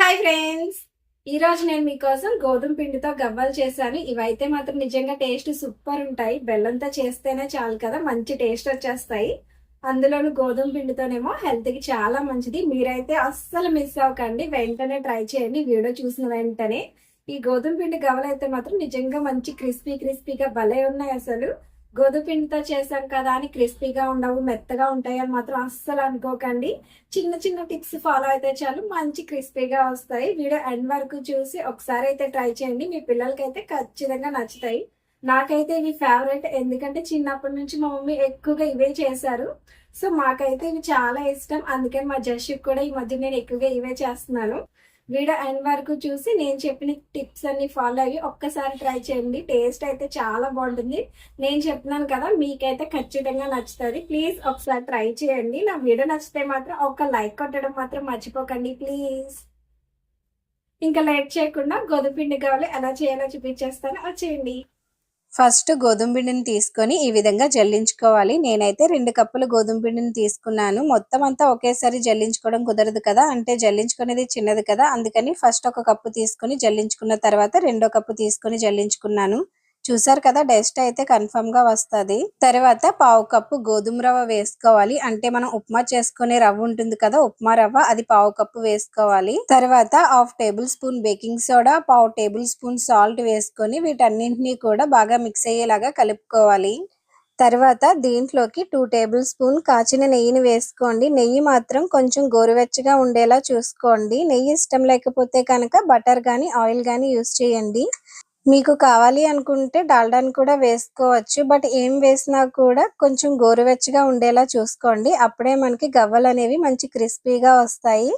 Hi friends, ఈ రోజు నేను మీకోసం గోధుమ పిండితో గవ్వలు చేశాను. ఇవైతే మాత్రం నిజంగా టేస్ట్ సూపర్ ఉంటాయి. బెల్లంతో చేస్తేనే చాలు కదా, మంచి టేస్ట్ వచ్చేస్తాయి. అందులోను గోధుమ పిండితోనేమో హెల్త్ కి చాలా మంచిది. మీరైతే అస్సలు మిస్ అవ్వకండి, వెంటనే ట్రై చేయండి. వీడియో చూసిన వెంటనే ఈ గోధుమ పిండి గవ్వలు అయితే మాత్రం నిజంగా మంచి క్రిస్పీగా భలే ఉన్నాయి. అసలు గోధుమ పిండితో చేసాం కదా అని క్రిస్పీగా ఉండవు, మెత్తగా ఉంటాయి అని మాత్రం అస్సలు అనుకోకండి. చిన్న చిన్న టిప్స్ ఫాలో అయితే చాలు, మంచి క్రిస్పీగా వస్తాయి. వీడియో ఎండ్ వరకు చూసి ఒకసారి అయితే ట్రై చేయండి, మీ పిల్లలకైతే ఖచ్చితంగా నచ్చుతాయి. నాకైతే ఇవి ఫేవరెట్, ఎందుకంటే చిన్నప్పటి నుంచి మా మమ్మీ ఎక్కువగా ఇవే చేశారు. సో మాకైతే ఇవి చాలా ఇష్టం, అందుకని మా జస్ట్కి కూడా ఈ మధ్య నేను ఎక్కువగా ఇవే చేస్తున్నాను. వీడియో ఎండ్ వరకు చూసి నేను చెప్పిన టిప్స్ అన్ని ఫాలో అయ్యి ఒక్కసారి ట్రై చేయండి. టేస్ట్ అయితే చాలా బాగుంటుంది. నేను చెప్తున్నాను కదా, మీకైతే ఖచ్చితంగా నచ్చుతుంది. ప్లీజ్ ఒకసారి ట్రై చేయండి. నా వీడియో నచ్చితే మాత్రం ఒక లైక్ కొట్టడం మాత్రం మర్చిపోకండి ప్లీజ్. ఇంకా లేట్ చేయకుండా గోధుమ పిండి కావాలి ఎలా చేయాలో చూపించేస్తాను, వచ్చేయండి. ఫస్ట్ గోధుమ పిండిని తీసుకొని ఈ విధంగా జల్లించుకోవాలి. నేనైతే 2 కప్పులు గోధుమ పిండిని తీసుకున్నాను. మొత్తం అంతా ఒకేసారి జల్లించుకోవడం కుదరదు కదా, అంటే జల్లించుకునేది చిన్నది కదా, అందుకని ఫస్ట్ 1 కప్పు తీసుకొని జల్లించుకున్న తర్వాత 2వ కప్పు తీసుకొని జల్లించుకున్నాను. చూసారు కదా, డస్ట్ అయితే కన్ఫర్మ్ గా వస్తుంది. తర్వాత 1/2 కప్పు గోధుమ రవ్వ వేసుకోవాలి. అంటే మనం ఉప్మా చేసుకునే రవ్వ ఉంటుంది కదా, ఉప్మా రవ్వ, అది 1/2 కప్పు వేసుకోవాలి. తర్వాత 1/2 table spoon baking soda, 1/2 table spoon salt వేసుకొని వీటన్నింటినీ కూడా బాగా మిక్స్ అయ్యేలాగా కలుపుకోవాలి. తర్వాత దీంట్లోకి 2 టేబుల్ స్పూన్ కాచిన నెయ్యిని వేసుకోండి. నెయ్యి మాత్రం కొంచెం గోరువెచ్చగా ఉండేలా చూసుకోండి. నెయ్యి ఇష్టం లేకపోతే కనుక బటర్ కానీ ఆయిల్ కానీ యూస్ చేయండి. మీకు కావాలి అనుకుంటే డాల్డాని కూడా వేసుకోవచ్చు. బట్ ఏం వేసినా కూడా కొంచెం గోరువెచ్చగా ఉండేలా చూసుకోండి. అప్పుడే మనకి గవ్వలు అనేవి మంచి క్రిస్పీగా వస్తాయి.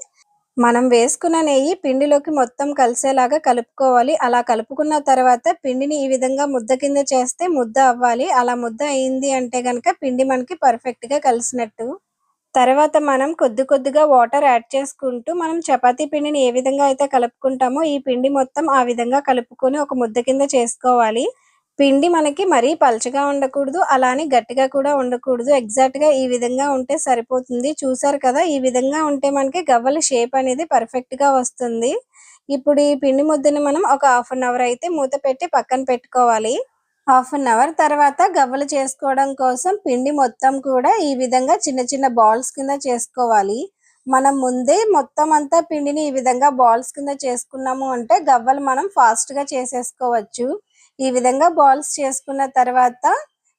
మనం వేసుకున్న నెయ్యి పిండిలోకి మొత్తం కలిసేలాగా కలుపుకోవాలి. అలా కలుపుకున్న తర్వాత పిండిని ఈ విధంగా ముద్ద కింద చేస్తే ముద్ద అవ్వాలి. అలా ముద్ద అయింది అంటే గనక పిండి మనకి పర్ఫెక్ట్ గా కలిసినట్టు. తర్వాత మనం కొద్దిగా వాటర్ యాడ్ చేసుకుంటూ మనం చపాతీ పిండిని ఏ విధంగా అయితే కలుపుకుంటామో ఈ పిండి మొత్తం ఆ విధంగా కలుపుకొని ఒక ముద్ద కింద చేసుకోవాలి. పిండి మనకి మరీ పలచగా ఉండకూడదు, అలానే గట్టిగా కూడా ఉండకూడదు. ఎగ్జాక్ట్ గా ఈ విధంగా ఉంటే సరిపోతుంది. చూసారు కదా, ఈ విధంగా ఉంటే మనకి గవ్వల షేప్ అనేది పర్ఫెక్ట్ గా వస్తుంది. ఇప్పుడు ఈ పిండి ముద్దని మనం ఒక 1/2 అవర్ అయితే మూత పెట్టి పక్కన పెట్టుకోవాలి. 1/2 అవర్ తర్వాత గవ్వలు చేసుకోవడం కోసం పిండి మొత్తం కూడా ఈ విధంగా చిన్న చిన్న బాల్స్ కింద చేసుకోవాలి. మనం ముందే మొత్తం అంతా పిండిని ఈ విధంగా బాల్స్ కింద చేసుకున్నాము అంటే గవ్వలు మనం ఫాస్ట్ గా చేసేసుకోవచ్చు. ఈ విధంగా బాల్స్ చేసుకున్న తర్వాత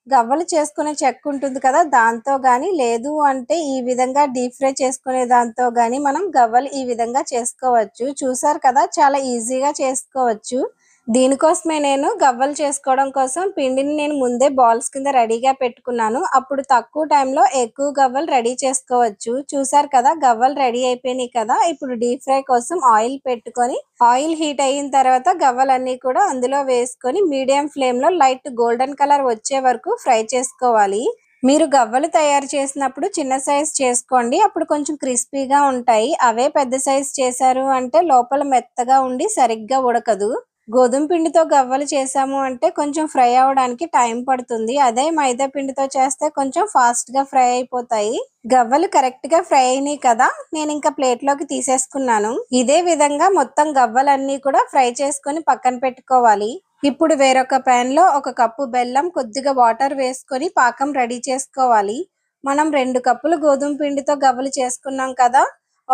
గవ్వలు చేసుకునే చెక్క ఉంటుంది కదా, దాంతో గానీ లేదు అంటే ఈ విధంగా డీప్ ఫ్రై చేసుకునే దాంతో గానీ మనం గవ్వలు ఈ విధంగా చేసుకోవచ్చు. చూసారు కదా, చాలా ఈజీగా చేసుకోవచ్చు. దీనికోసమే నేను గవ్వలు చేసుకోవడం కోసం పిండిని నేను ముందే బాల్స్ కింద రెడీగా పెట్టుకున్నాను. అప్పుడు తక్కువ టైంలో ఎక్కువ గవ్వలు రెడీ చేసుకోవచ్చు. చూసారు కదా, గవ్వలు రెడీ అయిపోయినాయి కదా. ఇప్పుడు డీప్ ఫ్రై కోసం ఆయిల్ పెట్టుకొని ఆయిల్ హీట్ అయిన తర్వాత గవ్వలన్నీ కూడా అందులో వేసుకొని మీడియం ఫ్లేమ్ లో లైట్ గోల్డెన్ కలర్ వచ్చే వరకు ఫ్రై చేసుకోవాలి. మీరు గవ్వలు తయారు చేసినప్పుడు చిన్న సైజ్ చేసుకోండి, అప్పుడు కొంచెం క్రిస్పీగా ఉంటాయి. అవే పెద్ద సైజ్ చేశారు అంటే లోపల మెత్తగా ఉండి సరిగ్గా ఉడకదు. గోధుమ పిండితో గవ్వలు చేసాము అంటే కొంచెం ఫ్రై అవడానికి టైం పడుతుంది. అదే మైదా పిండితో చేస్తే కొంచెం ఫాస్ట్ గా ఫ్రై అయిపోతాయి. గవ్వలు కరెక్ట్ గా ఫ్రై అయినాయి కదా, నేను ఇంకా ప్లేట్ లోకి తీసేసుకున్నాను. ఇదే విధంగా మొత్తం గవ్వలన్నీ కూడా ఫ్రై చేసుకొని పక్కన పెట్టుకోవాలి. ఇప్పుడు వేరొక పాన్ లో 1 కప్పు బెల్లం, కొద్దిగా వాటర్ వేసుకొని పాకం రెడీ చేసుకోవాలి. మనం 2 కప్పులు గోధుమ పిండితో గవ్వలు చేసుకున్నాం కదా,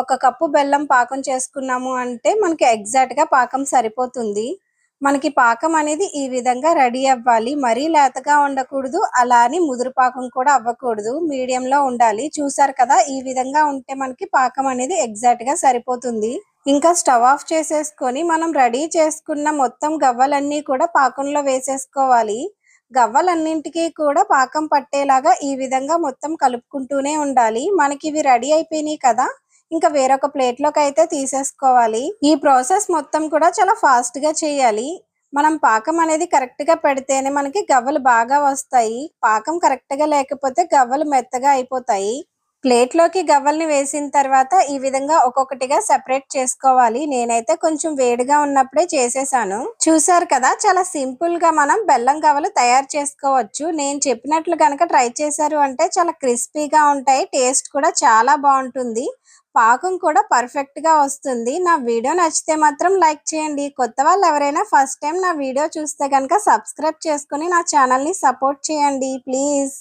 1 కప్పు బెల్లం పాకం చేసుకున్నాము అంటే మనకి ఎగ్జాక్ట్ గా పాకం సరిపోతుంది. మనకి పాకం అనేది ఈ విధంగా రెడీ అవ్వాలి. మరీ లేతగా ఉండకూడదు, అలా అని ముదురు పాకం కూడా అవ్వకూడదు, మీడియంలో ఉండాలి. చూసారు కదా, ఈ విధంగా ఉంటే మనకి పాకం అనేది ఎగ్జాక్ట్ గా సరిపోతుంది. ఇంకా స్టవ్ ఆఫ్ చేసేసుకొని మనం రెడీ చేసుకున్న మొత్తం గవ్వలన్నీ కూడా పాకంలో వేసేసుకోవాలి. గవ్వలన్నింటికి కూడా పాకం పట్టేలాగా ఈ విధంగా మొత్తం కలుపుకుంటూనే ఉండాలి. మనకి ఇవి రెడీ అయిపోయినాయి కదా, ఇంకా వేరొక ప్లేట్ లోకి అయితే తీసేసుకోవాలి. ఈ ప్రాసెస్ మొత్తం కూడా చాలా ఫాస్ట్ గా చేయాలి. మనం పాకం అనేది కరెక్ట్ గా పెడితేనే మనకి గవ్వలు బాగా వస్తాయి. పాకం కరెక్ట్ గా లేకపోతే గవ్వలు మెత్తగా అయిపోతాయి. ప్లేట్లోకి గవ్వల్ని వేసిన తర్వాత ఈ విధంగా ఒక్కొక్కటిగా సెపరేట్ చేసుకోవాలి. నేనైతే కొంచెం వేడిగా ఉన్నప్పుడే చేసేసాను. చూసారు కదా, చాలా సింపుల్ గా మనం బెల్లం గవ్వలు తయారు చేసుకోవచ్చు. నేను చెప్పినట్లు కనుక ట్రై చేశారు అంటే చాలా క్రిస్పీగా ఉంటాయి, టేస్ట్ కూడా చాలా బాగుంటుంది, పాకం కూడా పర్ఫెక్ట్ గా వస్తుంది. నా వీడియో నచ్చితే మాత్రం లైక్ చేయండి. కొత్త వాళ్ళు ఎవరైనా ఫస్ట్ టైం నా వీడియో చూస్తే కనుక సబ్స్క్రైబ్ చేసుకుని నా ఛానల్ ని సపోర్ట్ చేయండి ప్లీజ్.